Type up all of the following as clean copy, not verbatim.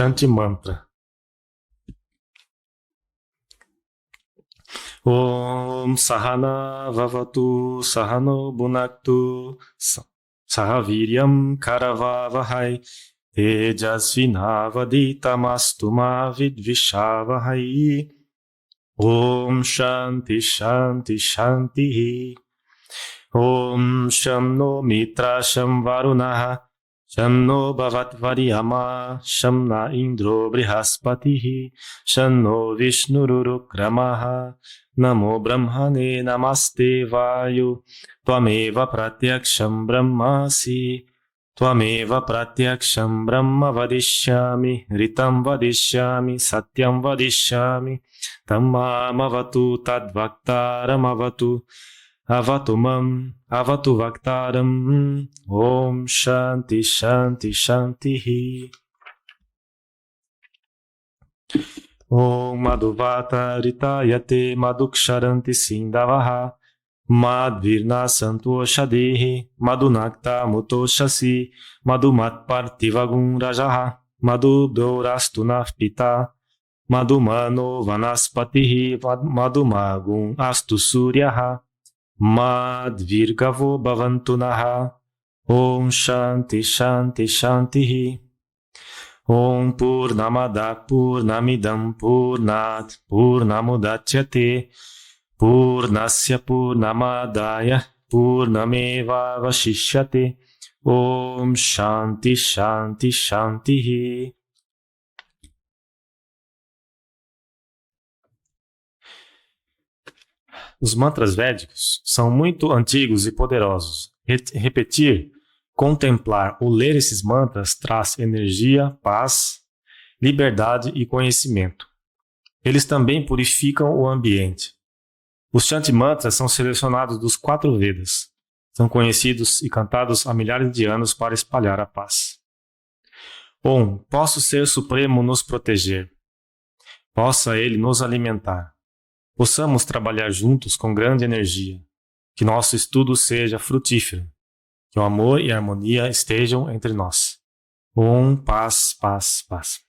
Shanti Mantra. Om Sahana Vavatu Sahano Bhunaktu Sahaviryam Karavavahai Tejasvinavaditamastu ma vidvishavahai. Om Shanti Shanti Shanti. Om Sham no Mitra Sham Varunaha Sham no Bhavat Varyama Sham na Indro Brihaspatihi Sham no Vishnurukramaha. Namo Brahmane Namaste Vayu Tvameva Pratyaksham Brahmasi Tvameva Pratyaksham Brahma Vadishyami Ritam Vadishyami Satyam Vadishyami Tammam Avatu Tadvaktaram Avatu Avatumam Avatu Vaktaram. Om Shanti Shanti Shanti. Om Madhuvata Ritayate Madhuksharanti Sindavaha Madvirna Santuoshadehi Madhunakta Mutoshasi Madhumat Partivagum Rajaha Madhudorastunav Pita Madhumano Vanaspatihi Madhumagum Astu Suryaha Madvirgavo Bhavantunaha. Om Shanti Shanti Shanti. Om Purnamada Purnamidam Purnat Purnamudachyate Purnasya Purnamadaya Purnameva Vashishyate. Om Shanti Shanti Shanti. Os mantras védicos são muito antigos e poderosos. Repetir, contemplar ou ler esses mantras traz energia, paz, liberdade e conhecimento. Eles também purificam o ambiente. Os Shanti Mantras são selecionados dos 4 Vedas. São conhecidos e cantados há milhares de anos para espalhar a paz. Om, possa o Ser Supremo nos proteger. Possa Ele nos alimentar. Possamos trabalhar juntos com grande energia. Que nosso estudo seja frutífero. Que o amor e a harmonia estejam entre nós. Om, paz, paz, paz.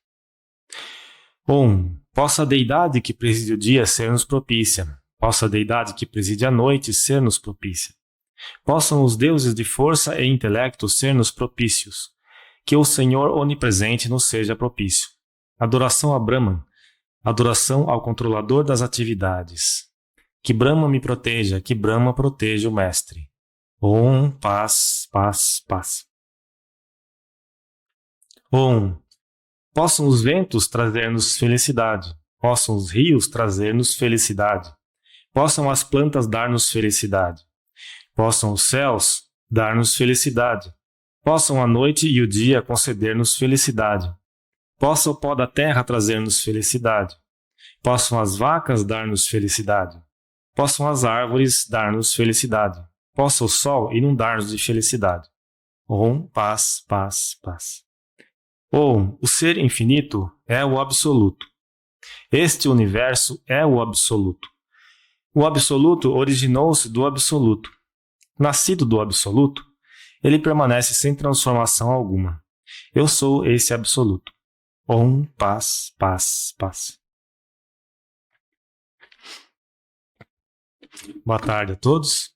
Om, possa a deidade que preside o dia ser-nos propícia. Possa a deidade que preside a noite ser-nos propícia. Possam os deuses de força e intelecto ser-nos propícios. Que o Senhor onipresente nos seja propício. Adoração a Brahman. Adoração ao controlador das atividades. Que Brahma me proteja, que Brahma proteja o Mestre. Om, paz, paz, paz. Om, possam os ventos trazer-nos felicidade. Possam os rios trazer-nos felicidade. Possam as plantas dar-nos felicidade. Possam os céus dar-nos felicidade. Possam a noite e o dia conceder-nos felicidade. Possa o pó da terra trazer-nos felicidade. Possam as vacas dar-nos felicidade. Possam as árvores dar-nos felicidade. Possa o sol inundar-nos de felicidade. Om, paz, paz, paz. Om, o Ser Infinito é o Absoluto. Este universo é o Absoluto. O Absoluto originou-se do Absoluto. Nascido do Absoluto, ele permanece sem transformação alguma. Eu sou esse Absoluto. Om, paz, paz, paz. Boa tarde a todos.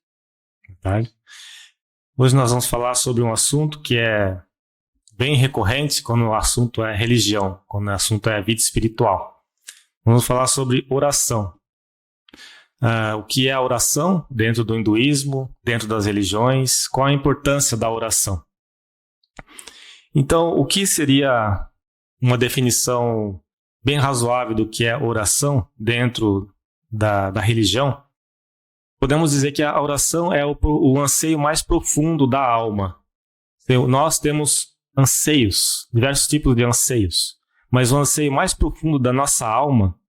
Boa tarde. Hoje nós vamos falar sobre um assunto que é bem recorrente quando o assunto é religião, quando o assunto é vida espiritual. Vamos falar sobre oração. O que é a oração dentro do hinduísmo, dentro das religiões, qual a importância da oração. Então, o que seria uma definição bem razoável do que é oração dentro da religião? Podemos dizer que a oração é o anseio mais profundo da alma. Nós temos anseios, diversos tipos de anseios, mas o anseio mais profundo da nossa alma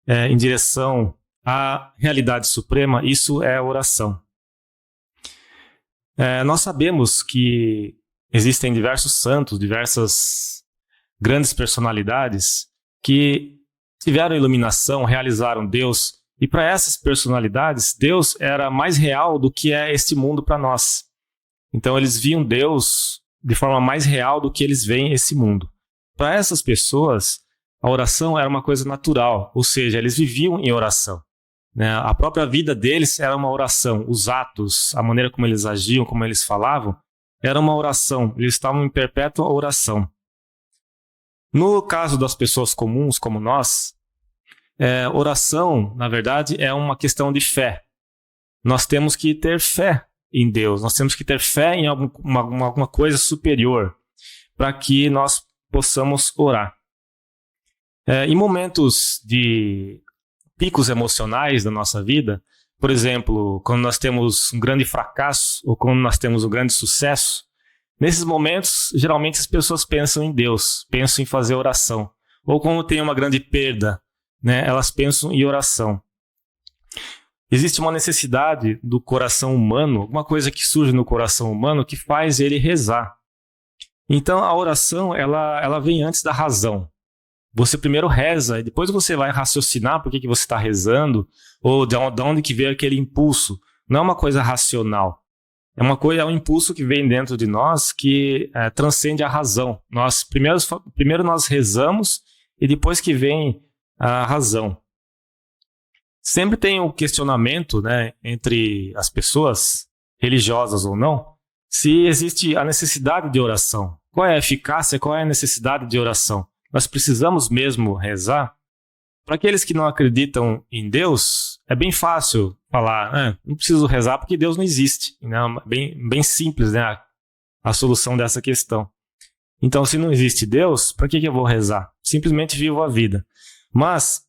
em direção à realidade suprema, isso é a oração. Nós sabemos que existem diversos santos, diversas grandes personalidades que tiveram iluminação, realizaram Deus. E para essas personalidades, Deus era mais real do que é este mundo para nós. Então eles viam Deus de forma mais real do que eles veem esse mundo. para essas pessoas, a oração era uma coisa natural, ou seja, eles viviam em oração, né? A própria vida deles era uma oração, os atos, a maneira como eles agiam, como eles falavam, era uma oração, eles estavam em perpétua oração. No caso das pessoas comuns como nós, oração, na verdade, é uma questão de fé. Nós temos que ter fé em Deus, nós temos que ter fé em alguma coisa superior para que nós possamos orar. Em momentos de picos emocionais da nossa vida, por exemplo, quando nós temos um grande fracasso ou quando nós temos um grande sucesso, nesses momentos, geralmente as pessoas pensam em Deus, pensam em fazer oração. Ou quando tem uma grande perda, né, elas pensam em oração. Existe uma necessidade do coração humano, alguma coisa que surge no coração humano que faz ele rezar. Então a oração ela vem antes da razão. Você primeiro reza e depois você vai raciocinar por que você está rezando ou de onde que veio aquele impulso. Não é uma coisa racional. É um impulso que vem dentro de nós que transcende a razão. Primeiro nós rezamos e depois que vem a razão. Sempre tem um questionamento, né, entre as pessoas, religiosas ou não, se existe a necessidade de oração. Qual é a eficácia, qual é a necessidade de oração? Nós precisamos mesmo rezar? Para aqueles que não acreditam em Deus, é bem fácil falar, não preciso rezar porque Deus não existe. Não, bem simples, né, a solução dessa questão. Então, se não existe Deus, para que eu vou rezar? Simplesmente vivo a vida. Mas,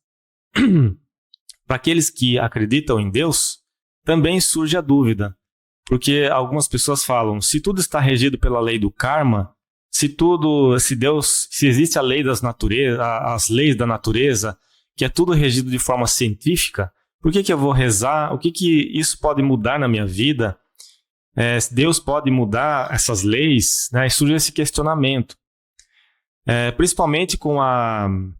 para aqueles que acreditam em Deus, também surge a dúvida. Porque algumas pessoas falam, se tudo está regido pela lei do karma, se existe a lei das naturezas, as leis da natureza, que é tudo regido de forma científica, por que eu vou rezar? O que isso pode mudar na minha vida? Deus pode mudar essas leis? Né? E surge esse questionamento. Principalmente com o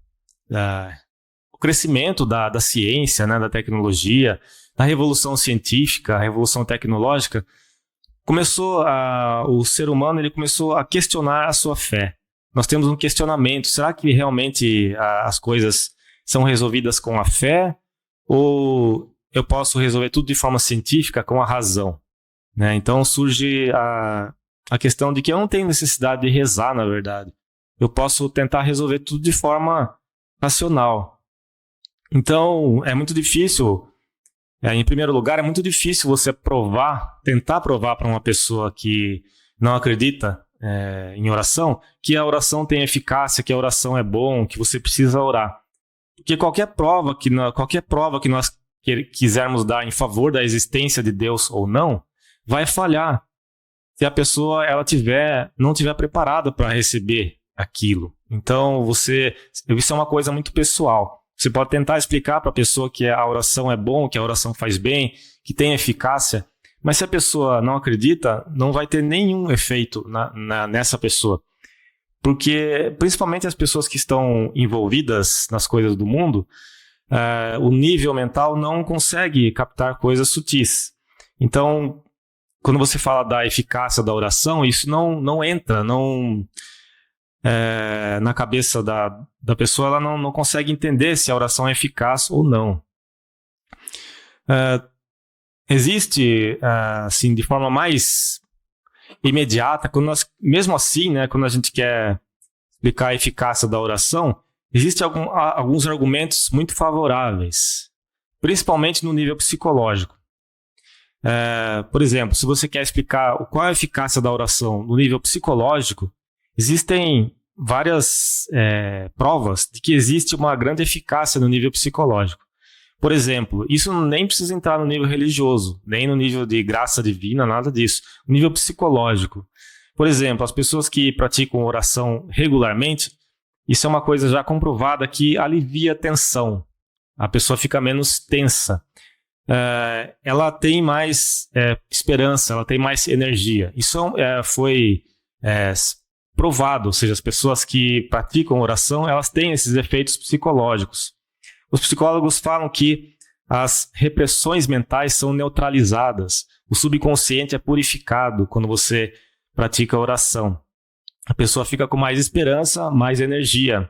crescimento da ciência, né, da tecnologia, da revolução científica, a revolução tecnológica, o ser humano ele começou a questionar a sua fé. Nós temos um questionamento, será que realmente as coisas são resolvidas com a fé ou eu posso resolver tudo de forma científica com a razão? Né? Então surge a questão de que eu não tenho necessidade de rezar, na verdade. Eu posso tentar resolver tudo de forma racional. Então é muito difícil. Em primeiro lugar, é muito difícil você tentar provar para uma pessoa que não acredita em oração, que a oração tem eficácia, que a oração é bom, que você precisa orar. Porque qualquer prova que nós quisermos dar em favor da existência de Deus ou não, vai falhar se a pessoa não tiver preparada para receber aquilo. Então, isso é uma coisa muito pessoal. Você pode tentar explicar para a pessoa que a oração é bom, que a oração faz bem, que tem eficácia, mas se a pessoa não acredita, não vai ter nenhum efeito nessa pessoa. Porque, principalmente as pessoas que estão envolvidas nas coisas do mundo, o nível mental não consegue captar coisas sutis. Então, quando você fala da eficácia da oração, isso não entra, na cabeça da pessoa, ela não consegue entender se a oração é eficaz ou não. Existe, assim, de forma mais imediata, mesmo assim, né, quando a gente quer explicar a eficácia da oração, existem alguns argumentos muito favoráveis, principalmente no nível psicológico. Por exemplo, se você quer explicar qual é a eficácia da oração no nível psicológico, existem várias provas de que existe uma grande eficácia no nível psicológico. Por exemplo, isso nem precisa entrar no nível religioso, nem no nível de graça divina, nada disso. No nível psicológico. Por exemplo, as pessoas que praticam oração regularmente, isso é uma coisa já comprovada que alivia a tensão. A pessoa fica menos tensa. Ela tem mais esperança, ela tem mais energia. Isso foi provado, ou seja, as pessoas que praticam oração, elas têm esses efeitos psicológicos. Os psicólogos falam que as repressões mentais são neutralizadas, o subconsciente é purificado quando você pratica a oração. a pessoa fica com mais esperança, mais energia.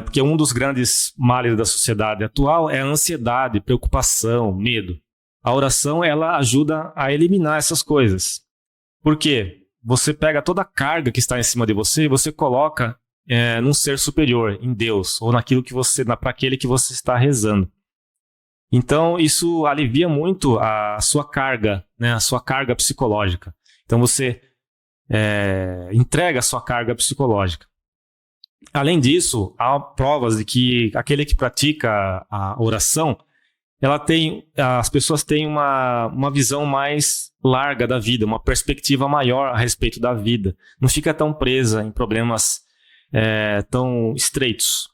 Porque um dos grandes males da sociedade atual é a ansiedade, preocupação, medo. A oração, ela ajuda a eliminar essas coisas. Por quê? Você pega toda a carga que está em cima de você e você coloca num ser superior, em Deus, ou para aquele que você está rezando. Então, isso alivia muito a sua carga, né, a sua carga psicológica. Então, você entrega a sua carga psicológica. Além disso, há provas de que aquele que pratica a oração, as pessoas têm uma visão mais larga da vida, uma perspectiva maior a respeito da vida. Não fica tão presa em problemas tão estreitos.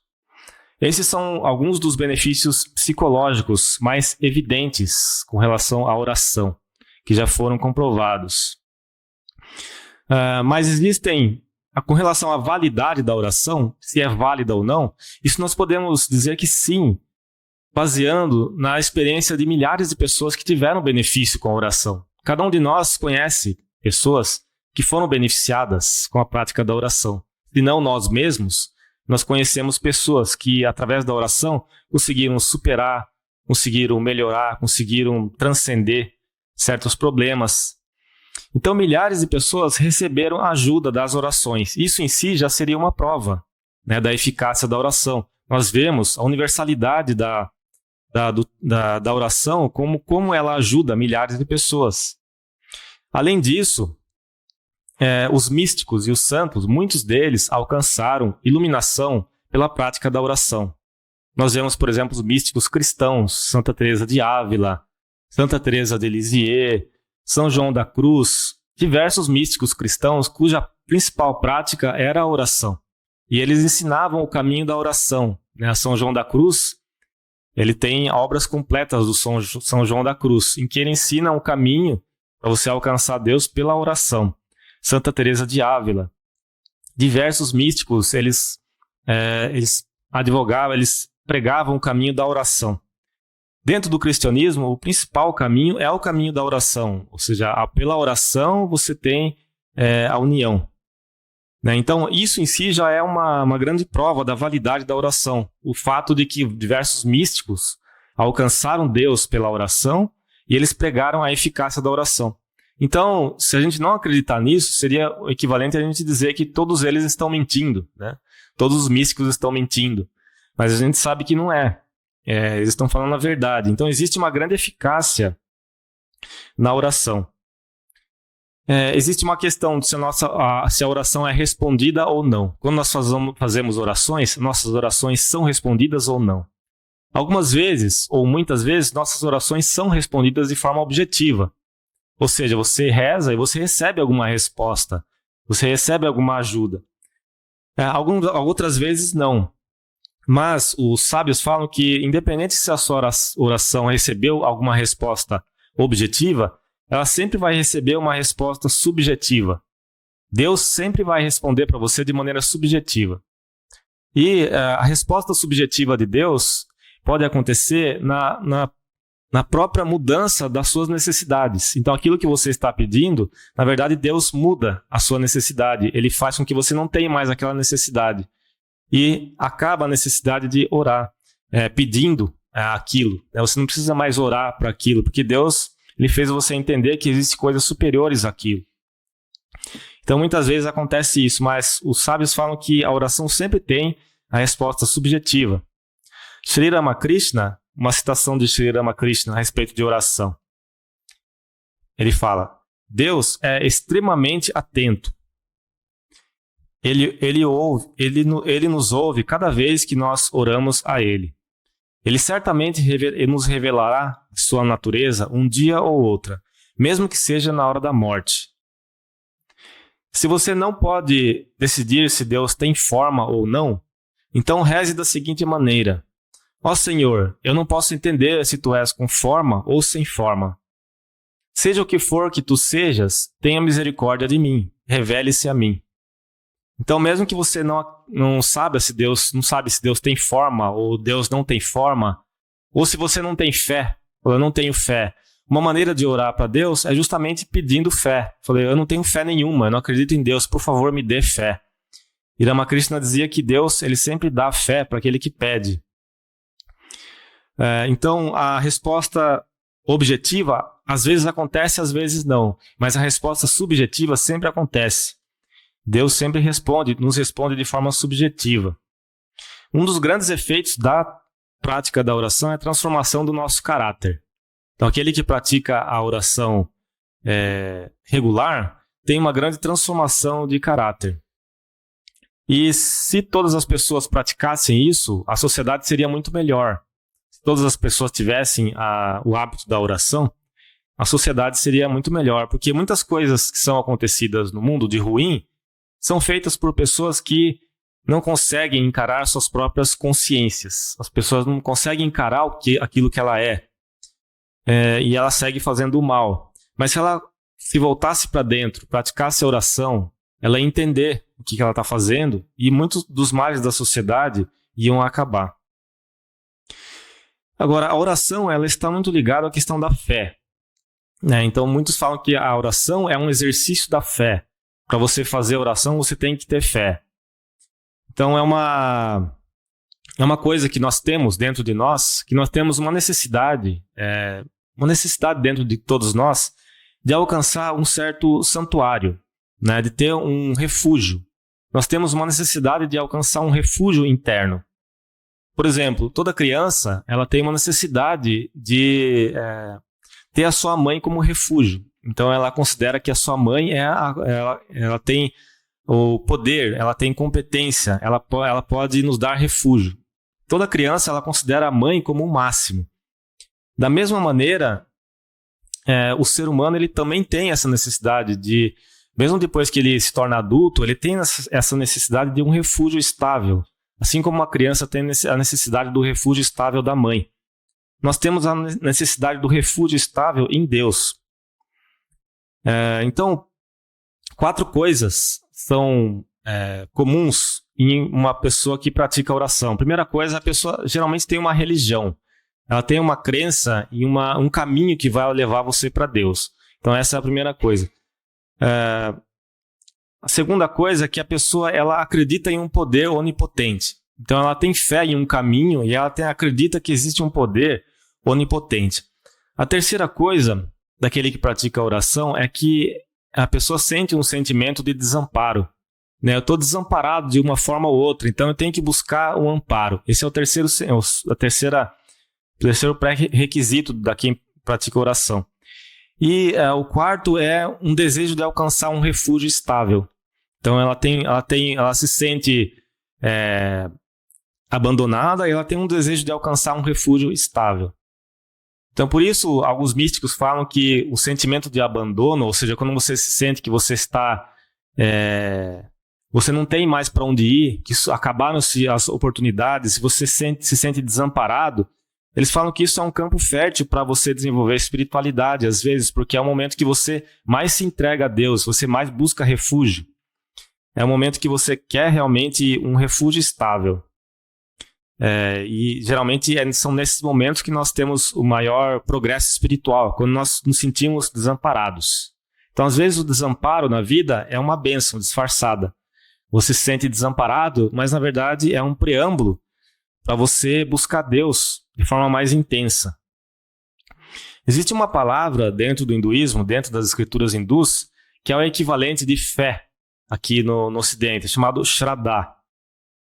Esses são alguns dos benefícios psicológicos mais evidentes com relação à oração, que já foram comprovados. Mas existem, com relação à validade da oração, se é válida ou não, isso nós podemos dizer que sim, baseando na experiência de milhares de pessoas que tiveram benefício com a oração. Cada um de nós conhece pessoas que foram beneficiadas com a prática da oração. Se não nós mesmos, nós conhecemos pessoas que, através da oração, conseguiram superar, conseguiram melhorar, conseguiram transcender certos problemas. Então, milhares de pessoas receberam a ajuda das orações. Isso em si já seria uma prova, né, da eficácia da oração. Nós vemos a universalidade da oração, como ela ajuda milhares de pessoas. Além disso, os místicos e os santos, muitos deles alcançaram iluminação pela prática da oração. Nós vemos, por exemplo, os místicos cristãos, Santa Teresa de Ávila, Santa Teresa de Lisieux, São João da Cruz, diversos místicos cristãos cuja principal prática era a oração. E eles ensinavam o caminho da oração. Né? São João da Cruz, ele tem obras completas do São João da Cruz, em que ele ensina o caminho para você alcançar Deus pela oração. Santa Teresa de Ávila. Diversos místicos, eles advogavam, eles pregavam o caminho da oração. Dentro do cristianismo, o principal caminho é o caminho da oração, ou seja, pela oração você tem a união. Né? Então, isso em si já é uma grande prova da validade da oração. O fato de que diversos místicos alcançaram Deus pela oração e eles pregaram a eficácia da oração. Então, se a gente não acreditar nisso, seria o equivalente a gente dizer que todos eles estão mentindo, né? Todos os místicos estão mentindo. Mas a gente sabe que não é. Eles estão falando a verdade. Então, existe uma grande eficácia na oração. Existe uma questão de se a oração é respondida ou não. Quando nós fazemos orações, nossas orações são respondidas ou não. Algumas vezes, ou muitas vezes, nossas orações são respondidas de forma objetiva. Ou seja, você reza e você recebe alguma resposta. Você recebe alguma ajuda. Outras vezes, não. Mas os sábios falam que, independente se a sua oração recebeu alguma resposta objetiva, ela sempre vai receber uma resposta subjetiva. Deus sempre vai responder para você de maneira subjetiva. E a resposta subjetiva de Deus pode acontecer na própria mudança das suas necessidades. Então, aquilo que você está pedindo, na verdade, Deus muda a sua necessidade. Ele faz com que você não tenha mais aquela necessidade. E acaba a necessidade de orar, pedindo aquilo. Você não precisa mais orar para aquilo, porque Deus ele fez você entender que existem coisas superiores àquilo. Então, muitas vezes acontece isso, mas os sábios falam que a oração sempre tem a resposta subjetiva. Sri Ramakrishna, uma citação de Sri Ramakrishna a respeito de oração. Ele fala: Deus é extremamente atento. Ele nos ouve cada vez que nós oramos a Ele. Ele certamente nos revelará sua natureza um dia ou outra, mesmo que seja na hora da morte. Se você não pode decidir se Deus tem forma ou não, então reze da seguinte maneira: Ó Senhor, eu não posso entender se Tu és com forma ou sem forma. Seja o que for que Tu sejas, tenha misericórdia de mim, revele-se a mim. Então, mesmo que você não saiba se Deus tem forma ou Deus não tem forma, ou se você não tem fé, ou eu não tenho fé, Uma maneira de orar para Deus é justamente pedindo fé. Falei, eu não tenho fé nenhuma, eu não acredito em Deus, por favor, me dê fé. E Ramakrishna dizia que Deus, ele sempre dá fé para aquele que pede. Então, a resposta objetiva, às vezes acontece, às vezes não. Mas a resposta subjetiva sempre acontece. Deus sempre nos responde de forma subjetiva. Um dos grandes efeitos da prática da oração é a transformação do nosso caráter. Então, aquele que pratica a oração regular tem uma grande transformação de caráter. E se todas as pessoas praticassem isso, a sociedade seria muito melhor. Se todas as pessoas tivessem o hábito da oração, a sociedade seria muito melhor. Porque muitas coisas que são acontecidas no mundo de ruim são feitas por pessoas que não conseguem encarar suas próprias consciências. As pessoas não conseguem encarar aquilo que ela é. E ela segue fazendo o mal. Mas se ela se voltasse para dentro, praticasse a oração, ela ia entender o que ela está fazendo e muitos dos males da sociedade iam acabar. Agora, a oração ela está muito ligada à questão da fé. Então, muitos falam que a oração é um exercício da fé. Para você fazer a oração, você tem que ter fé. Então, é uma coisa que nós temos dentro de nós, que nós temos uma necessidade dentro de todos nós, de alcançar um certo santuário, de ter um refúgio. Nós temos uma necessidade de alcançar um refúgio interno. Por exemplo, toda criança ela tem uma necessidade de ter a sua mãe como refúgio. Então ela considera que a sua mãe ela tem o poder, ela tem competência, ela pode nos dar refúgio. Toda criança ela considera a mãe como o máximo. Da mesma maneira, o ser humano ele também tem essa necessidade de, mesmo depois que ele se torna adulto, ele tem essa necessidade de um refúgio estável. Assim como uma criança tem a necessidade do refúgio estável da mãe. Nós temos a necessidade do refúgio estável em Deus. Então, 4 coisas são comuns em uma pessoa que pratica oração. Primeira coisa, a pessoa geralmente tem uma religião. Ela tem uma crença e um caminho que vai levar você para Deus. Então, essa é a primeira coisa. A segunda coisa é que a pessoa ela acredita em um poder onipotente. Então, ela tem fé em um caminho e ela acredita que existe um poder onipotente. A terceira coisa daquele que pratica a oração é que a pessoa sente um sentimento de desamparo. Eu estou desamparado de uma forma ou outra, então eu tenho que buscar um amparo. Esse é o terceiro pré-requisito da quem pratica oração. E o quarto é um desejo de alcançar um refúgio estável. Então ela se sente abandonada e ela tem um desejo de alcançar um refúgio estável. Então por isso alguns místicos falam que o sentimento de abandono, ou seja, quando você se sente que você está você não tem mais para onde ir, que acabaram-se as oportunidades, se você se sente desamparado, eles falam que isso é um campo fértil para você desenvolver espiritualidade, às vezes, porque é o momento que você mais se entrega a Deus, você mais busca refúgio. É o momento que você quer realmente um refúgio estável. E geralmente são nesses momentos que nós temos o maior progresso espiritual, quando nós nos sentimos desamparados. Então, às vezes, o desamparo na vida é uma bênção disfarçada. Você se sente desamparado, mas na verdade é um preâmbulo para você buscar Deus de forma mais intensa. Existe uma palavra dentro do hinduísmo, dentro das escrituras hindus, que é o equivalente de fé aqui no Ocidente, chamado Shraddha.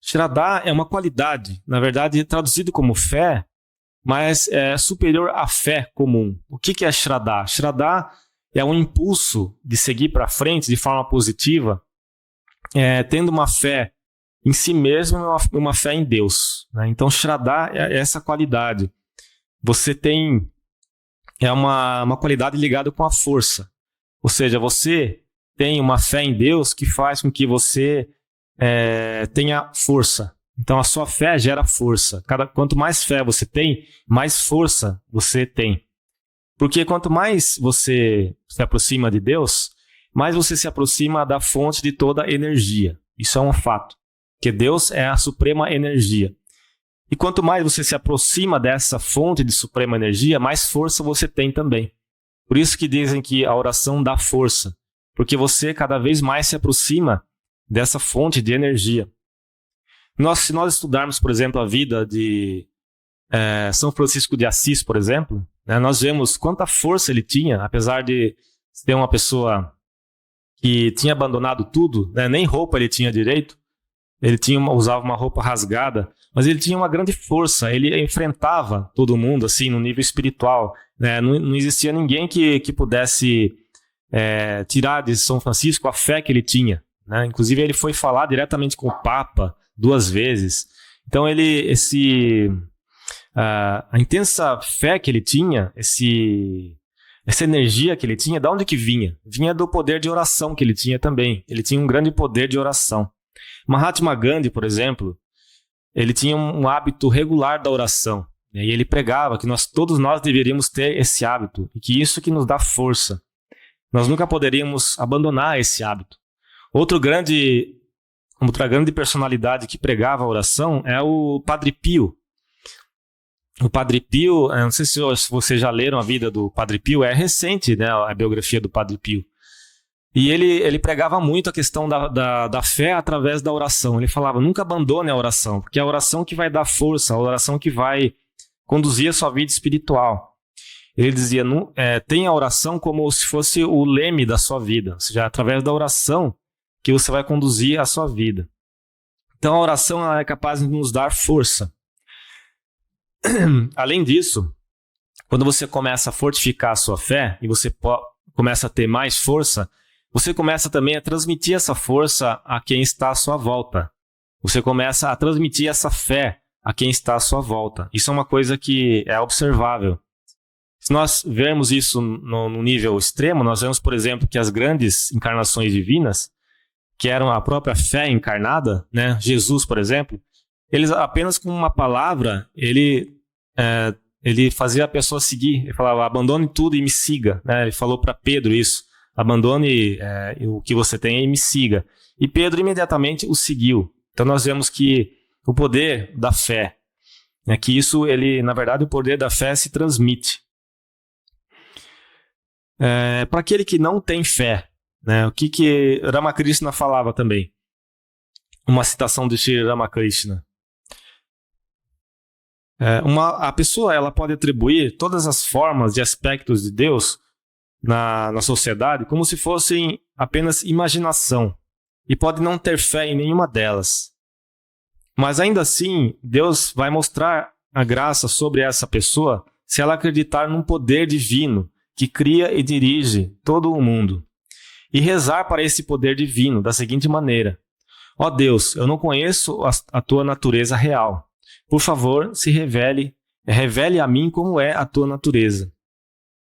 Shraddha é uma qualidade, na verdade traduzido como fé, mas é superior à fé comum. O que é Shraddha? Shraddha é um impulso de seguir para frente de forma positiva, tendo uma fé em si mesmo e uma fé em Deus. Então, Shraddha é essa qualidade. Você tem uma qualidade ligada com a força. Ou seja, você tem uma fé em Deus que faz com que você tenha força. Então, a sua fé gera força. Quanto mais fé você tem, mais força você tem. Porque quanto mais você se aproxima de Deus, mais você se aproxima da fonte de toda energia. Isso é um fato. Porque Deus é a suprema energia. E quanto mais você se aproxima dessa fonte de suprema energia, mais força você tem também. Por isso que dizem que a oração dá força, porque você cada vez mais se aproxima dessa fonte de energia. Se nós estudarmos, por exemplo, a vida de São Francisco de Assis, por exemplo, né, nós vemos quanta força ele tinha, apesar de ser uma pessoa que tinha abandonado tudo, né, nem roupa ele tinha direito, ele usava uma roupa rasgada, mas ele tinha uma grande força, ele enfrentava todo mundo assim, no nível espiritual. Né, não existia ninguém que pudesse tirar de São Francisco a fé que ele tinha. Né? Inclusive ele foi falar diretamente com o Papa 2 vezes. Então a intensa fé que ele tinha, essa energia que ele tinha, de onde que vinha? Vinha do poder de oração que ele tinha também. Ele tinha um grande poder de oração. Mahatma Gandhi, por exemplo, ele tinha um hábito regular da oração. E ele pregava que todos nós deveríamos ter esse hábito, e que isso que nos dá força. Nós nunca poderíamos abandonar esse hábito. Outra grande personalidade que pregava a oração é o Padre Pio. O Padre Pio, não sei se vocês já leram a vida do Padre Pio, é recente, né, a biografia do Padre Pio. E ele pregava muito a questão da fé através da oração. Ele falava, nunca abandone a oração, porque é a oração que vai dar força, a oração que vai conduzir a sua vida espiritual. Ele dizia, tenha a oração como se fosse o leme da sua vida, ou seja, através da oração que você vai conduzir a sua vida. Então a oração ela é capaz de nos dar força. Além disso, quando você começa a fortificar a sua fé e você começa a ter mais força, você começa também a transmitir essa força a quem está à sua volta. Você começa a transmitir essa fé a quem está à sua volta. Isso é uma coisa que é observável. Se nós vermos isso no nível extremo, nós vemos, por exemplo, que as grandes encarnações divinas, que eram a própria fé encarnada, né? Jesus, por exemplo, eles apenas com uma palavra, ele fazia a pessoa seguir. Ele falava, abandone tudo e me siga. Né? Ele falou para Pedro isso, abandone o que você tem e me siga. E Pedro imediatamente o seguiu. Então nós vemos que o poder da fé, que isso, na verdade, o poder da fé se transmite. Para aquele que não tem fé, né, o que Ramakrishna falava também? Uma citação de Sri Ramakrishna. A pessoa ela pode atribuir todas as formas e aspectos de Deus na sociedade como se fossem apenas imaginação e pode não ter fé em nenhuma delas. Mas ainda assim, Deus vai mostrar a graça sobre essa pessoa se ela acreditar num poder divino que cria e dirige todo o mundo. E rezar para esse poder divino da seguinte maneira: ó Deus, eu não conheço a tua natureza real. Por favor, revele a mim como é a tua natureza.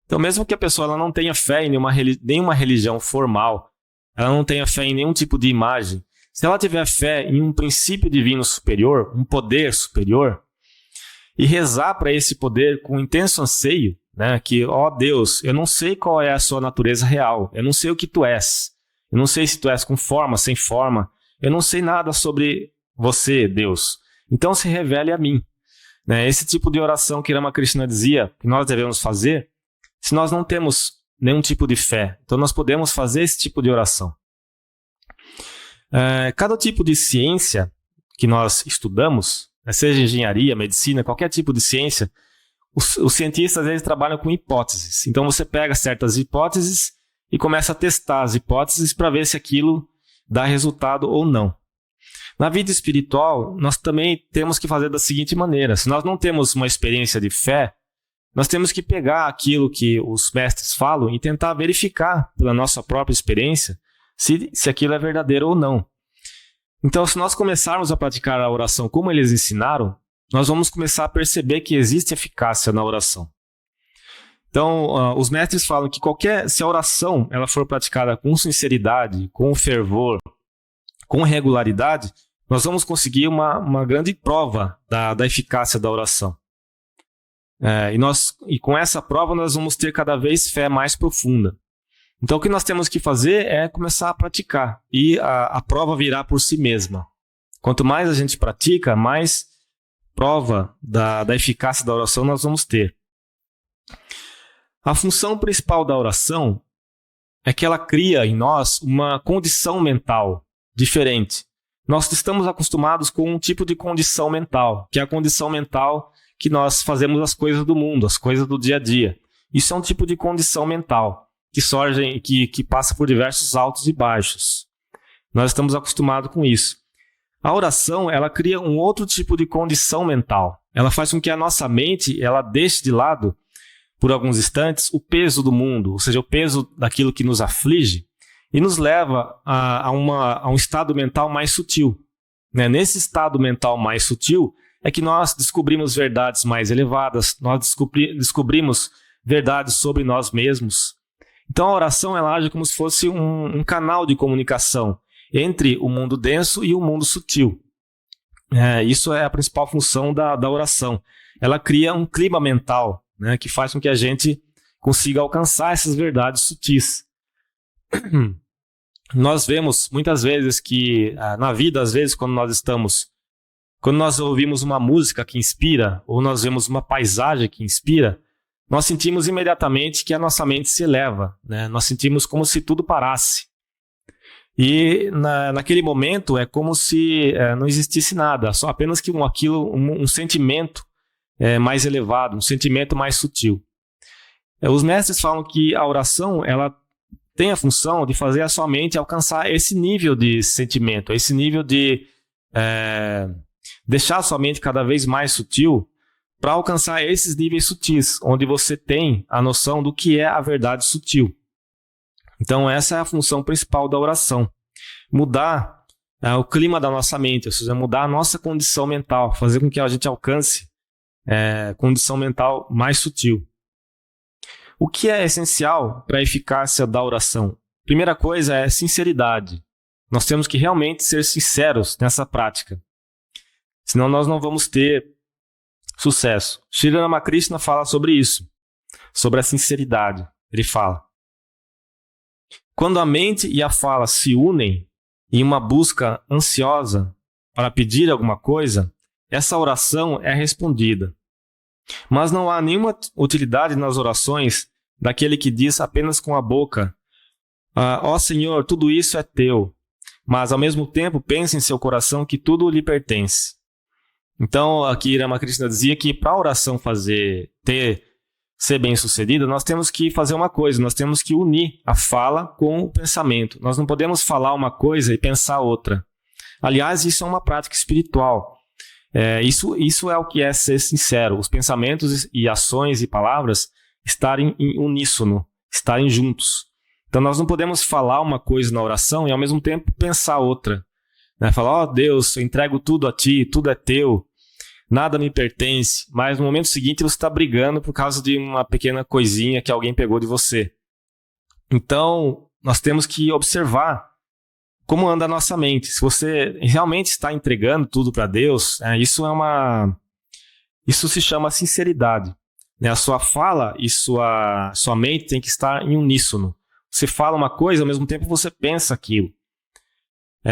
Então, mesmo que a pessoa ela não tenha fé em nenhuma religião formal, ela não tenha fé em nenhum tipo de imagem, se ela tiver fé em um princípio divino superior, um poder superior, e rezar para esse poder com intenso anseio, né, que, ó Deus, eu não sei qual é a sua natureza real, eu não sei o que tu és, eu não sei se tu és com forma, sem forma, eu não sei nada sobre você, Deus. Então se revele a mim. Né? Esse tipo de oração que Ramakrishna dizia que nós devemos fazer, se nós não temos nenhum tipo de fé, então nós podemos fazer esse tipo de oração. Cada tipo de ciência que nós estudamos, seja engenharia, medicina, qualquer tipo de ciência, os cientistas eles trabalham com hipóteses. Então você pega certas hipóteses e começa a testar as hipóteses para ver se aquilo dá resultado ou não. Na vida espiritual, nós também temos que fazer da seguinte maneira: se nós não temos uma experiência de fé, nós temos que pegar aquilo que os mestres falam e tentar verificar pela nossa própria experiência se aquilo é verdadeiro ou não. Então, se nós começarmos a praticar a oração como eles ensinaram, nós vamos começar a perceber que existe eficácia na oração. Então, os mestres falam que se a oração ela for praticada com sinceridade, com fervor, com regularidade, nós vamos conseguir uma grande prova da eficácia da oração. E com essa prova nós vamos ter cada vez fé mais profunda. Então o que nós temos que fazer é começar a praticar e a prova virá por si mesma. Quanto mais a gente pratica, mais prova da eficácia da oração nós vamos ter. A função principal da oração é que ela cria em nós uma condição mental diferente. Nós estamos acostumados com um tipo de condição mental, que é a condição mental que nós fazemos as coisas do mundo, as coisas do dia a dia. Isso é um tipo de condição mental que passa por diversos altos e baixos. Nós estamos acostumados com isso. A oração, ela cria um outro tipo de condição mental. Ela faz com que a nossa mente ela deixe de lado, por alguns instantes, o peso do mundo, ou seja, o peso daquilo que nos aflige, e nos leva a um estado mental mais sutil. Nesse estado mental mais sutil é que nós descobrimos verdades mais elevadas, nós descobrimos verdades sobre nós mesmos. Então a oração ela age como se fosse um canal de comunicação entre o mundo denso e o mundo sutil. Isso é a principal função da oração. Ela cria um clima mental, que faz com que a gente consiga alcançar essas verdades sutis. Nós vemos muitas vezes que na vida, às vezes, quando nós ouvimos uma música que inspira, ou nós vemos uma paisagem que inspira, nós sentimos imediatamente que a nossa mente se eleva, Nós sentimos como se tudo parasse. E naquele momento é como se não existisse nada, só apenas que um sentimento mais elevado, um sentimento mais sutil. Os mestres falam que a oração ela tem a função de fazer a sua mente alcançar esse nível de sentimento, esse nível de deixar a sua mente cada vez mais sutil para alcançar esses níveis sutis, onde você tem a noção do que é a verdade sutil. Então essa é a função principal da oração. Mudar o clima da nossa mente, ou seja, mudar a nossa condição mental, fazer com que a gente alcance condição mental mais sutil. O que é essencial para a eficácia da oração? Primeira coisa é sinceridade. Nós temos que realmente ser sinceros nessa prática. Senão nós não vamos ter sucesso. Sri Ramakrishna fala sobre isso, sobre a sinceridade. Ele fala: quando a mente e a fala se unem em uma busca ansiosa para pedir alguma coisa, essa oração é respondida. Mas não há nenhuma utilidade nas orações daquele que diz apenas com a boca: ó Senhor, tudo isso é teu, mas ao mesmo tempo pensa em seu coração que tudo lhe pertence. Então, aqui Ramakrishna dizia que para a oração ser bem sucedida, nós temos que fazer uma coisa, nós temos que unir a fala com o pensamento. Nós não podemos falar uma coisa e pensar outra. Aliás, isso é uma prática espiritual. Isso é o que é ser sincero. Os pensamentos e ações e palavras estarem em uníssono, estarem juntos. Então nós não podemos falar uma coisa na oração e ao mesmo tempo pensar outra. Falar: ó Deus, eu entrego tudo a ti, tudo é teu, nada me pertence. Mas no momento seguinte você está brigando por causa de uma pequena coisinha que alguém pegou de você. Então nós temos que observar como anda a nossa mente. Se você realmente está entregando tudo para Deus, isso se chama sinceridade. A sua fala e sua mente tem que estar em uníssono. Você fala uma coisa, ao mesmo tempo você pensa aquilo.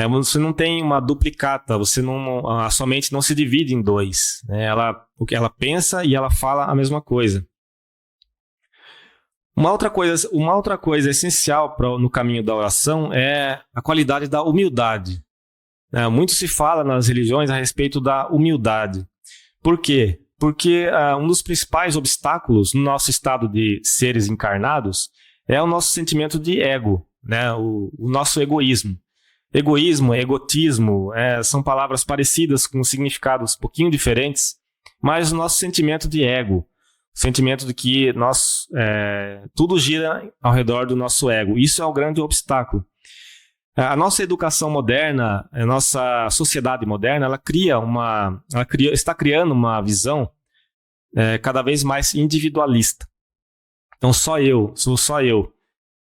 Você não tem uma duplicata, a sua mente não se divide em dois. Ela pensa e ela fala a mesma coisa. Uma outra coisa essencial no caminho da oração é a qualidade da humildade. Muito se fala nas religiões a respeito da humildade. Por quê? Porque um dos principais obstáculos no nosso estado de seres encarnados é o nosso sentimento de ego, o nosso egoísmo. Egoísmo, egotismo, são palavras parecidas com significados um pouquinho diferentes, mas o nosso sentimento de ego, o sentimento de que tudo gira ao redor do nosso ego. Isso é o grande obstáculo. A nossa educação moderna, a nossa sociedade moderna, ela está criando uma visão cada vez mais individualista. Então sou só eu.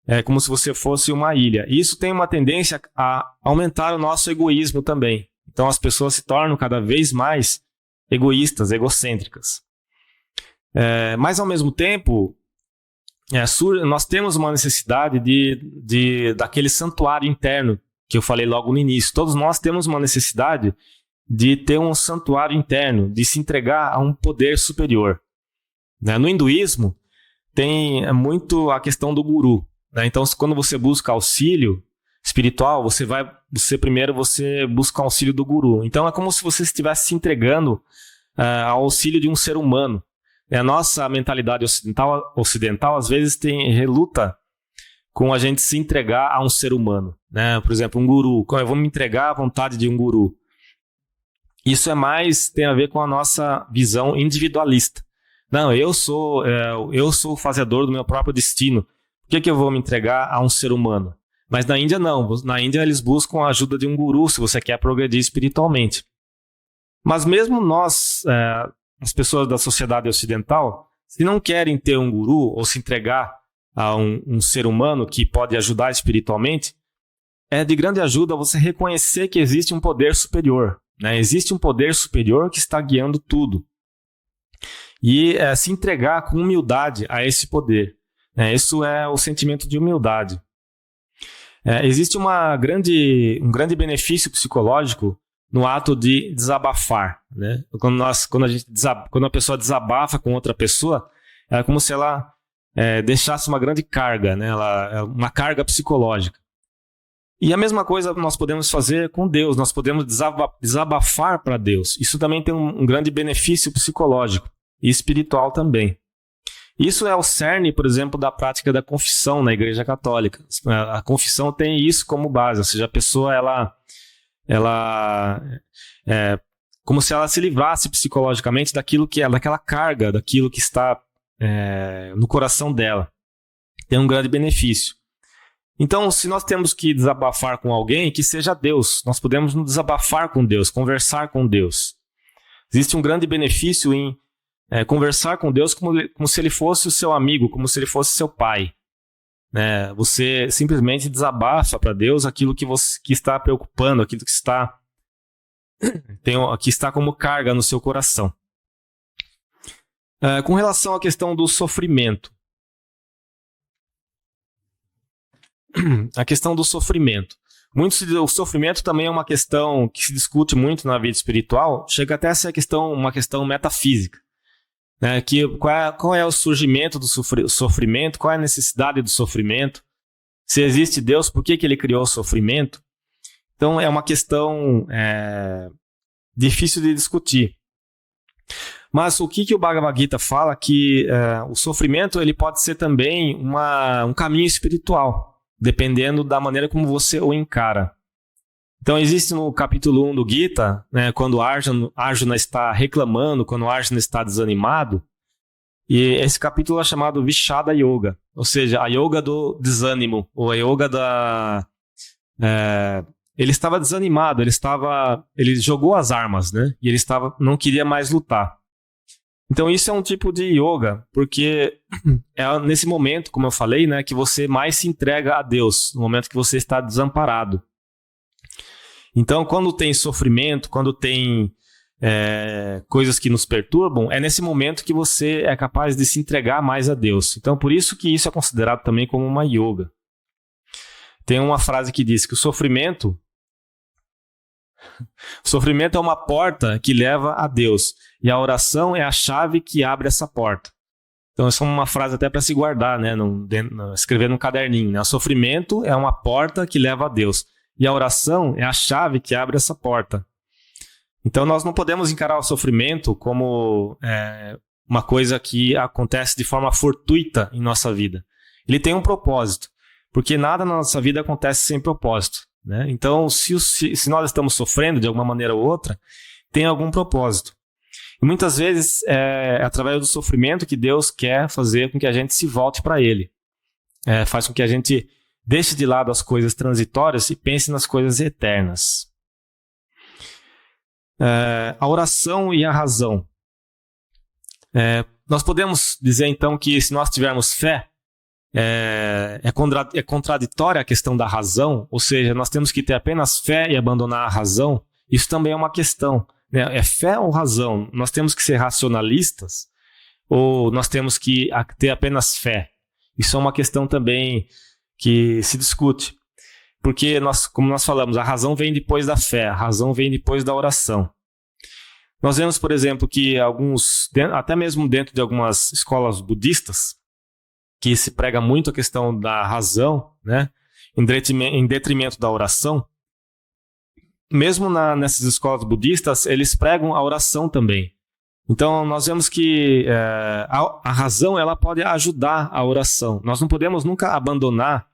É como se você fosse uma ilha. E isso tem uma tendência a aumentar o nosso egoísmo também. Então as pessoas se tornam cada vez mais egoístas, egocêntricas. Mas ao mesmo tempo, nós temos uma necessidade daquele santuário interno que eu falei logo no início. Todos nós temos uma necessidade de ter um santuário interno, de se entregar a um poder superior. No hinduísmo, tem muito a questão do guru, né? Então, quando você busca auxílio espiritual, você primeiro busca o auxílio do guru. Então, é como se você estivesse se entregando ao auxílio de um ser humano. A nossa mentalidade ocidental às vezes reluta com a gente se entregar a um ser humano, né? Por exemplo, um guru. Eu vou me entregar à vontade de um guru. Isso tem a ver com a nossa visão individualista. Não, eu sou o fazedor do meu próprio destino. Por que eu vou me entregar a um ser humano? Mas na Índia não. Na Índia eles buscam a ajuda de um guru se você quer progredir espiritualmente. Mas mesmo nós, as pessoas da sociedade ocidental, se não querem ter um guru ou se entregar a um ser humano que pode ajudar espiritualmente, é de grande ajuda você reconhecer que existe um poder superior, né? Existe um poder superior que está guiando tudo. E se entregar com humildade a esse poder. Isso é o sentimento de humildade. Existe um grande benefício psicológico no ato de desabafar, né? Quando a pessoa desabafa com outra pessoa, é como se ela deixasse uma grande carga, né? Uma carga psicológica. E a mesma coisa nós podemos fazer com Deus, nós podemos desabafar para Deus. Isso também tem um grande benefício psicológico e espiritual também. Isso é o cerne, por exemplo, da prática da confissão na Igreja Católica. A confissão tem isso como base, ou seja, a pessoa como se ela se livrasse psicologicamente daquela carga, daquilo que está no coração dela. Tem um grande benefício. Então, se nós temos que desabafar com alguém, que seja Deus. Nós podemos nos desabafar com Deus, conversar com Deus. Existe um grande benefício em conversar com Deus como se Ele fosse o seu amigo, como se Ele fosse seu pai. Você simplesmente desabafa para Deus aquilo que está preocupando, aquilo que está como carga no seu coração. Com relação à questão do sofrimento. A questão do sofrimento. O sofrimento também é uma questão que se discute muito na vida espiritual, chega até a ser uma questão metafísica. Qual é o surgimento do sofrimento, qual é a necessidade do sofrimento, se existe Deus, por que Ele criou o sofrimento? Então é uma questão difícil de discutir. Mas o que o Bhagavad Gita fala que o sofrimento ele pode ser também um caminho espiritual, dependendo da maneira como você o encara. Então existe no capítulo 1 do Gita, quando Arjuna está reclamando, quando Arjuna está desanimado, e esse capítulo é chamado Vishada Yoga, ou seja, a yoga do desânimo, ou a yoga ele estava desanimado, ele jogou as armas, né? E ele não queria mais lutar. Então isso é um tipo de yoga, porque é nesse momento, como eu falei, né, que você mais se entrega a Deus, no momento que você está desamparado. Então, quando tem sofrimento, quando tem coisas que nos perturbam, é nesse momento que você é capaz de se entregar mais a Deus. Então, por isso que isso é considerado também como uma yoga. Tem uma frase que diz que o sofrimento é uma porta que leva a Deus, e a oração é a chave que abre essa porta. Então, essa é uma frase até para se guardar, né? Escrever num caderninho, né? O sofrimento é uma porta que leva a Deus. E a oração é a chave que abre essa porta. Então, nós não podemos encarar o sofrimento como uma coisa que acontece de forma fortuita em nossa vida. Ele tem um propósito, porque nada na nossa vida acontece sem propósito, né? Então, se nós estamos sofrendo de alguma maneira ou outra, tem algum propósito. E muitas vezes é através do sofrimento que Deus quer fazer com que a gente se volte para Ele. Faz com que a gente deixe de lado as coisas transitórias e pense nas coisas eternas. A oração e a razão. Nós podemos dizer então que se nós tivermos fé, é contraditória a questão da razão, ou seja, nós temos que ter apenas fé e abandonar a razão. Isso também é uma questão. É fé ou razão? Nós temos que ser racionalistas ou nós temos que ter apenas fé? Isso é uma questão também que se discute. Porque, como nós falamos, a razão vem depois da fé, a razão vem depois da oração. Nós vemos, por exemplo, que até mesmo dentro de algumas escolas budistas, que se prega muito a questão da razão, né, em detrimento da oração, mesmo nessas escolas budistas, eles pregam a oração também. Então, nós vemos que a razão ela pode ajudar a oração. Nós não podemos nunca abandonar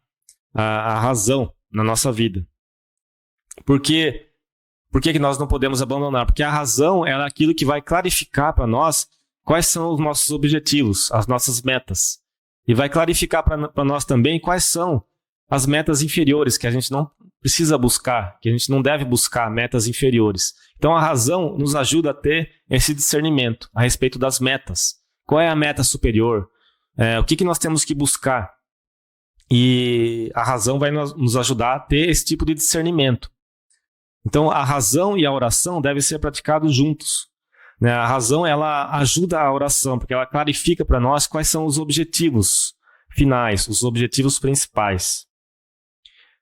a razão na nossa vida. Por que que nós não podemos abandonar? Porque a razão é aquilo que vai clarificar para nós quais são os nossos objetivos, as nossas metas. E vai clarificar para nós também quais são as metas inferiores, que a gente não precisa buscar, que a gente não deve buscar metas inferiores. Então a razão nos ajuda a ter esse discernimento a respeito das metas. Qual é a meta superior? O que nós temos que buscar? E a razão vai nos ajudar a ter esse tipo de discernimento. Então a razão e a oração devem ser praticados juntos. A razão ela ajuda a oração, porque ela clarifica para nós quais são os objetivos finais, os objetivos principais.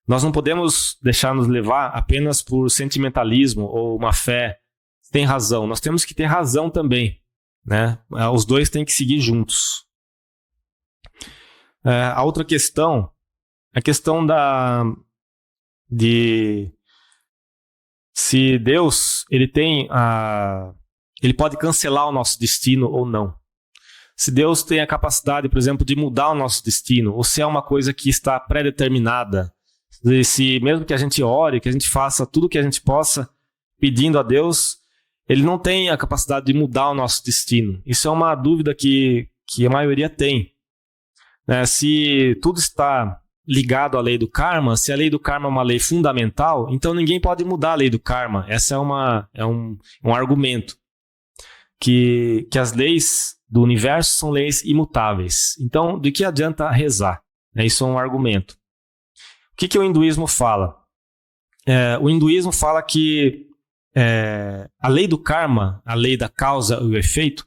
Nós não podemos deixar nos levar apenas por sentimentalismo ou uma fé sem razão. Nós temos que ter razão também, né? Os dois têm que seguir juntos. A outra questão é a questão de se Deus ele pode cancelar o nosso destino ou não. Se Deus tem a capacidade, por exemplo, de mudar o nosso destino, ou se é uma coisa que está pré-determinada, se mesmo que a gente ore, que a gente faça tudo o que a gente possa pedindo a Deus, Ele não tem a capacidade de mudar o nosso destino. Isso é uma dúvida que a maioria tem. Se tudo está ligado à lei do karma, se a lei do karma é uma lei fundamental, então ninguém pode mudar a lei do karma. Essa é um argumento. Que as leis do universo são leis imutáveis. Então, de que adianta rezar? Isso é um argumento. O que o hinduísmo fala? O hinduísmo fala que a lei do karma, a lei da causa e o efeito,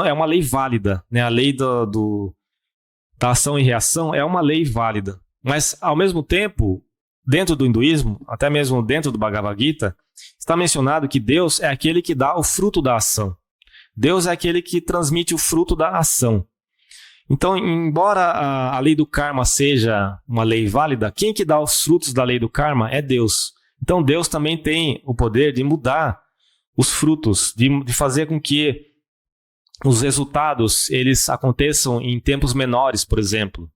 é uma lei válida. A lei da ação e reação é uma lei válida. Mas, ao mesmo tempo, dentro do hinduísmo, até mesmo dentro do Bhagavad Gita, está mencionado que Deus é aquele que dá o fruto da ação. Deus é aquele que transmite o fruto da ação. Então, embora a lei do karma seja uma lei válida, quem que dá os frutos da lei do karma é Deus. Então, Deus também tem o poder de mudar os frutos, de fazer com que os resultados eles aconteçam em tempos menores, por exemplo.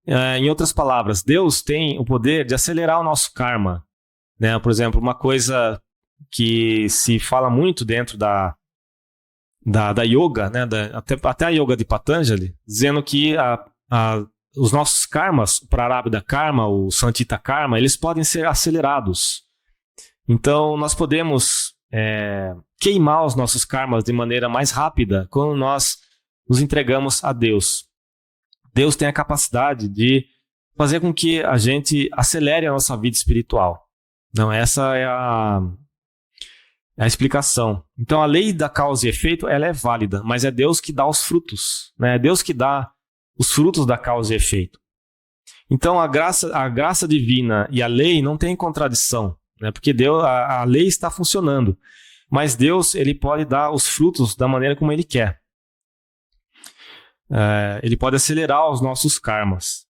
Em outras palavras, Deus tem o poder de acelerar o nosso karma. Por exemplo, uma coisa que se fala muito dentro da yoga, até a yoga de Patanjali, dizendo que os nossos karmas, o Prarabdha Karma, o Santita Karma, eles podem ser acelerados. Então, nós podemos queimar os nossos karmas de maneira mais rápida quando nós nos entregamos a Deus. Deus tem a capacidade de fazer com que a gente acelere a nossa vida espiritual. Não, essa é a explicação. Então, a lei da causa e efeito, ela é válida, mas é Deus que dá os frutos. É Deus que dá os frutos da causa e efeito. Então, a graça divina e a lei não tem contradição, porque a lei está funcionando, mas Deus ele pode dar os frutos da maneira como Ele quer. Ele pode acelerar os nossos karmas.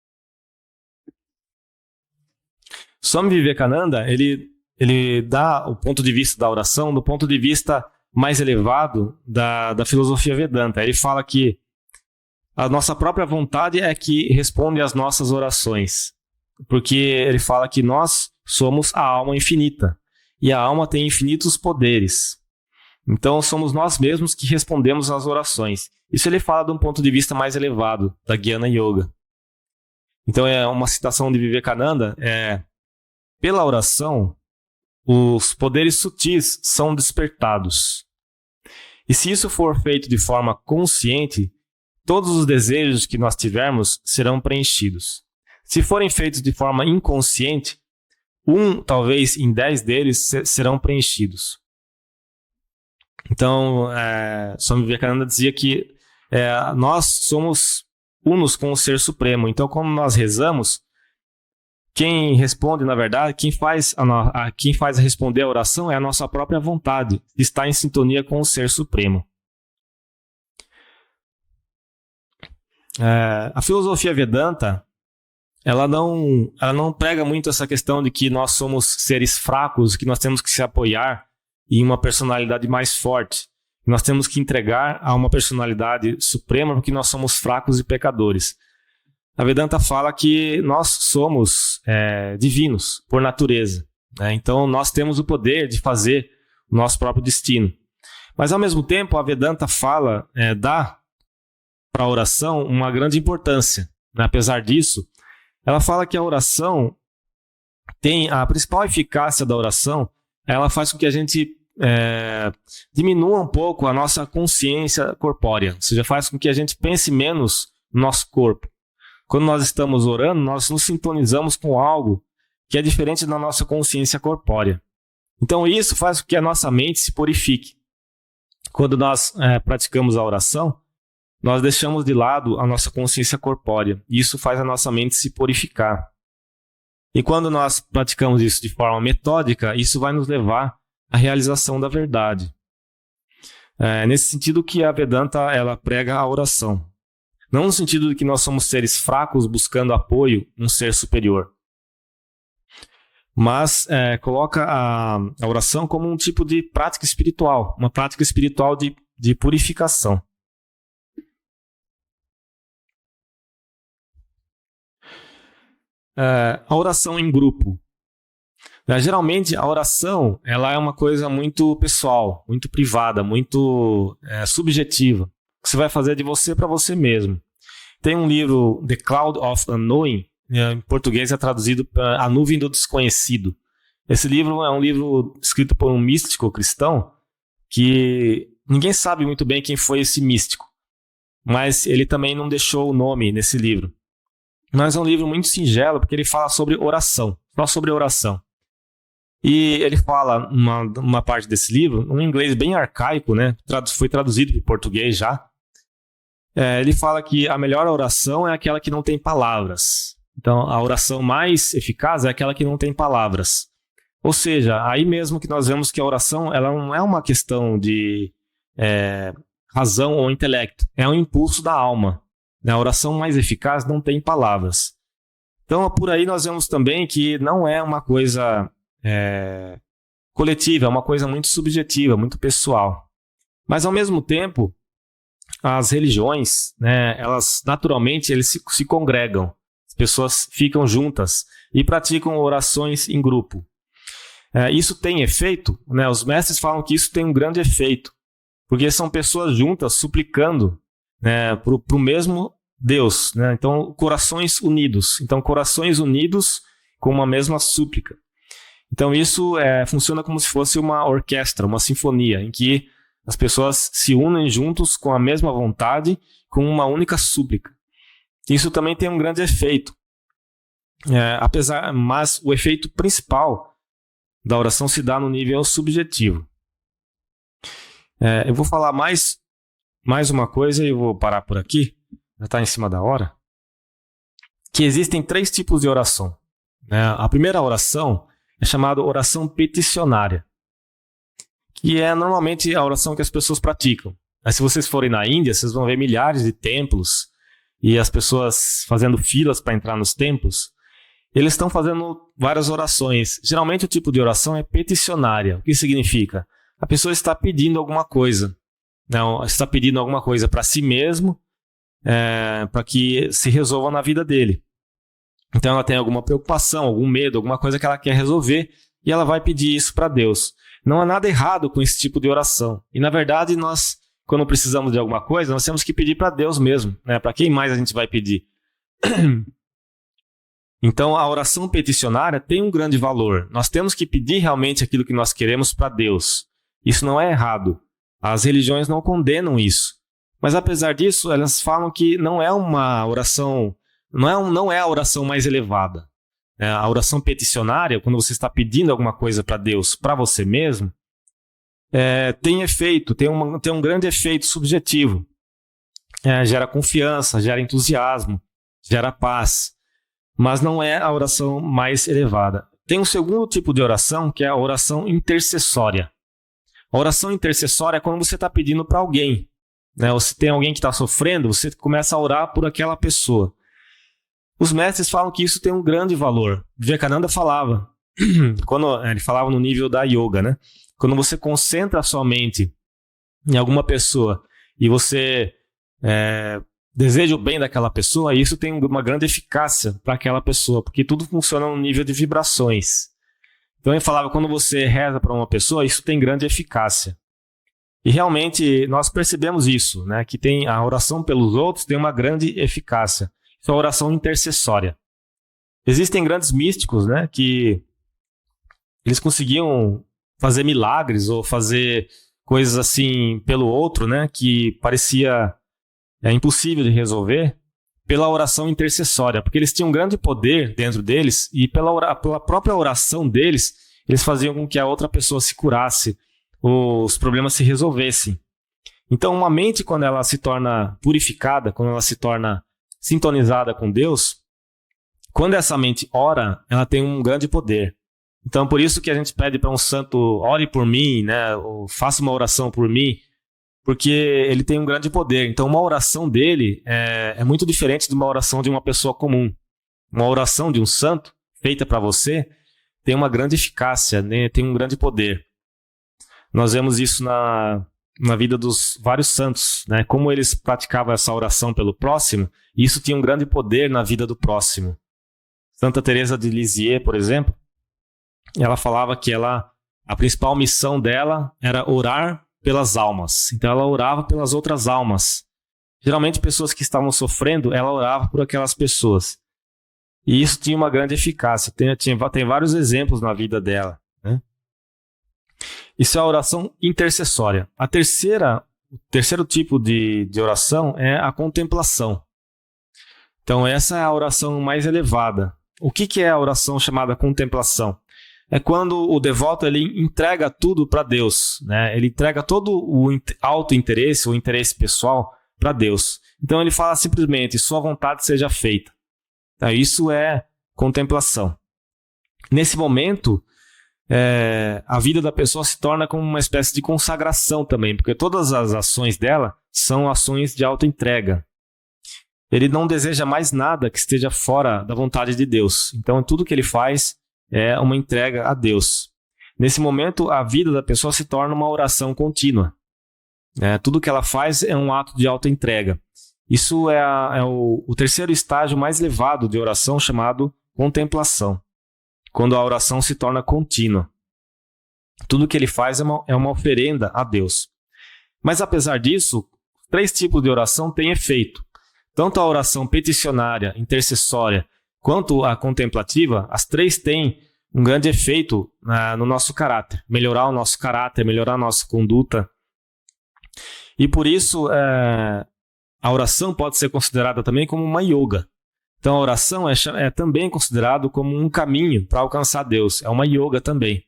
Swami Vivekananda, ele dá o ponto de vista da oração do ponto de vista mais elevado da filosofia Vedanta. Ele fala que a nossa própria vontade é que responde às nossas orações. Porque ele fala que nós somos a alma infinita. E a alma tem infinitos poderes. Então somos nós mesmos que respondemos às orações. Isso ele fala de um ponto de vista mais elevado, da Jnana Yoga. Então é uma citação de Vivekananda, pela oração, os poderes sutis são despertados. E se isso for feito de forma consciente, todos os desejos que nós tivermos serão preenchidos. Se forem feitos de forma inconsciente, talvez em 10 deles serão preenchidos. Então, Swami Vivekananda dizia que nós somos unos com o Ser Supremo. Então, quando nós rezamos, quem responde, na verdade, quem faz responder a oração é a nossa própria vontade, que está em sintonia com o Ser Supremo. A filosofia Vedanta, ela não prega muito essa questão de que nós somos seres fracos, que nós temos que se apoiar em uma personalidade mais forte. Nós temos que entregar a uma personalidade suprema porque nós somos fracos e pecadores. A Vedanta fala que nós somos divinos por natureza, né? Então nós temos o poder de fazer o nosso próprio destino. Mas ao mesmo tempo a Vedanta fala, dá para a oração uma grande importância, né? Apesar disso, ela fala que a oração tem a principal eficácia da oração, ela faz com que a gente diminua um pouco a nossa consciência corpórea, ou seja, faz com que a gente pense menos no nosso corpo. Quando nós estamos orando, nós nos sintonizamos com algo que é diferente da nossa consciência corpórea. Então isso faz com que a nossa mente se purifique. Quando nós praticamos a oração, nós deixamos de lado a nossa consciência corpórea. E isso faz a nossa mente se purificar. E quando nós praticamos isso de forma metódica, isso vai nos levar à realização da verdade. É nesse sentido que a Vedanta ela prega a oração. Não no sentido de que nós somos seres fracos buscando apoio em um ser superior. Mas coloca a oração como um tipo de prática espiritual, uma prática espiritual de purificação. A oração em grupo. Geralmente a oração ela é uma coisa muito pessoal, muito privada, muito subjetiva. Você vai fazer de você para você mesmo. Tem um livro, The Cloud of Unknowing, em português é traduzido para A Nuvem do Desconhecido. Esse livro é um livro escrito por um místico cristão que ninguém sabe muito bem quem foi esse místico, mas ele também não deixou o nome nesse livro. Mas é um livro muito singelo porque ele fala sobre oração, só sobre oração. E ele fala, uma parte desse livro, um inglês bem arcaico, né? Foi traduzido para o português já. Ele fala que a melhor oração é aquela que não tem palavras. Então, a oração mais eficaz é aquela que não tem palavras. Ou seja, aí mesmo que nós vemos que a oração ela não é uma questão de razão ou intelecto, é um impulso da alma. A oração mais eficaz não tem palavras. Então, por aí nós vemos também que não é uma coisa coletiva, é uma coisa muito subjetiva, muito pessoal. Mas, ao mesmo tempo, as religiões, né, elas naturalmente eles se congregam. As pessoas ficam juntas e praticam orações em grupo. Isso tem efeito, né? Os mestres falam que isso tem um grande efeito, porque são pessoas juntas suplicando, né, para o mesmo Deus, né? Então, corações unidos. Então, corações unidos com uma mesma súplica. Então, isso funciona como se fosse uma orquestra, uma sinfonia, em que as pessoas se unem juntos com a mesma vontade, com uma única súplica. Isso também tem um grande efeito. Mas o efeito principal da oração se dá no nível subjetivo. Eu vou falar mais uma coisa e eu vou parar por aqui. Já está em cima da hora. Que existem 3 tipos de oração. A primeira oração é chamada oração peticionária, que é normalmente a oração que as pessoas praticam. Mas se vocês forem na Índia, vocês vão ver milhares de templos e as pessoas fazendo filas para entrar nos templos. Eles estão fazendo várias orações. Geralmente o tipo de oração é peticionária. O que significa? A pessoa está pedindo alguma coisa. Está pedindo alguma coisa para si mesmo, para que se resolva na vida dele. Então ela tem alguma preocupação, algum medo, alguma coisa que ela quer resolver e ela vai pedir isso para Deus. Não há nada errado com esse tipo de oração. E na verdade nós, quando precisamos de alguma coisa, nós temos que pedir para Deus mesmo, né? Para quem mais a gente vai pedir? Então a oração peticionária tem um grande valor. Nós temos que pedir realmente aquilo que nós queremos para Deus. Isso não é errado. As religiões não condenam isso. Mas apesar disso, elas falam que não é uma oração, não é a oração mais elevada. A oração peticionária, quando você está pedindo alguma coisa para Deus, para você mesmo, tem efeito, tem um grande efeito subjetivo. Gera confiança, gera entusiasmo, gera paz. Mas não é a oração mais elevada. Tem um segundo tipo de oração, que é a oração intercessória. A oração intercessória é quando você está pedindo para alguém. né? Ou se tem alguém que está sofrendo, você começa a orar por aquela pessoa. Os mestres falam que isso tem um grande valor. Vivekananda falava, quando ele falava no nível da yoga, né? Quando você concentra a sua mente em alguma pessoa e você deseja o bem daquela pessoa, isso tem uma grande eficácia para aquela pessoa, porque tudo funciona no nível de vibrações. Então ele falava, quando você reza para uma pessoa, isso tem grande eficácia. E realmente nós percebemos isso, né? Que tem a oração pelos outros tem uma grande eficácia. Isso é a oração intercessória. Existem grandes místicos, né? Que eles conseguiam fazer milagres ou fazer coisas assim pelo outro, né? Que parecia impossível de resolver, pela oração intercessória, porque eles tinham um grande poder dentro deles e pela própria oração deles, eles faziam com que a outra pessoa se curasse, os problemas se resolvessem. Então, uma mente, quando ela se torna purificada, quando ela se torna sintonizada com Deus, quando essa mente ora, ela tem um grande poder. Então, por isso que a gente pede para um santo, ore por mim, né? Ou faça uma oração por mim, porque ele tem um grande poder. Então, uma oração dele é muito diferente de uma oração de uma pessoa comum. Uma oração de um santo, feita para você, tem uma grande eficácia, né? Tem um grande poder. Nós vemos isso na vida dos vários santos, né? Como eles praticavam essa oração pelo próximo, e isso tinha um grande poder na vida do próximo. Santa Teresa de Lisieux, por exemplo, ela falava que a principal missão dela era orar pelas almas. Então ela orava pelas outras almas. Geralmente pessoas que estavam sofrendo, ela orava por aquelas pessoas. E isso tinha uma grande eficácia. Tem vários exemplos na vida dela, né? Isso é a oração intercessória. O terceiro tipo de oração é a contemplação. Então essa é a oração mais elevada. O que é a oração chamada contemplação? É quando o devoto ele entrega tudo para Deus, né? Ele entrega todo o auto-interesse, o interesse pessoal para Deus. Então ele fala simplesmente, sua vontade seja feita. Então, isso é contemplação. Nesse momento, a vida da pessoa se torna como uma espécie de consagração também, porque todas as ações dela são ações de auto-entrega. Ele não deseja mais nada que esteja fora da vontade de Deus. Então tudo que ele faz é uma entrega a Deus. Nesse momento, a vida da pessoa se torna uma oração contínua. Tudo que ela faz é um ato de auto-entrega. Isso é o terceiro estágio mais elevado de oração, chamado contemplação. Quando a oração se torna contínua. Tudo que ele faz é uma oferenda a Deus. Mas apesar disso, 3 tipos de oração têm efeito. Tanto a oração peticionária, intercessória, quanto a contemplativa, as 3 têm um grande efeito no nosso caráter. Melhorar o nosso caráter, melhorar a nossa conduta. E por isso, a oração pode ser considerada também como uma yoga. Então a oração é também considerado como um caminho para alcançar Deus. É uma yoga também.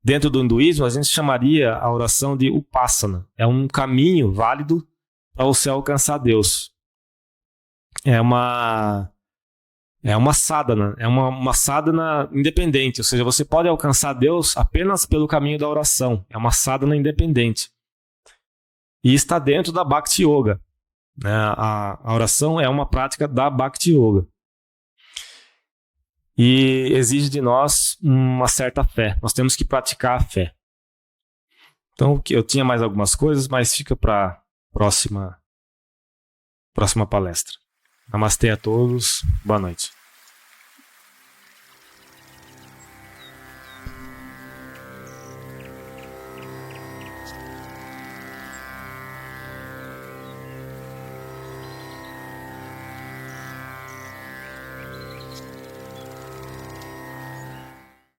Dentro do hinduísmo, a gente chamaria a oração de upasana. É um caminho válido para você alcançar Deus. É uma sadhana, uma sadhana independente, ou seja, você pode alcançar Deus apenas pelo caminho da oração. É uma sadhana independente. E está dentro da Bhakti Yoga. A oração é uma prática da Bhakti Yoga. E exige de nós uma certa fé. Nós temos que praticar a fé. Então, eu tinha mais algumas coisas, mas fica para a próxima palestra. Namastê a todos. Boa noite.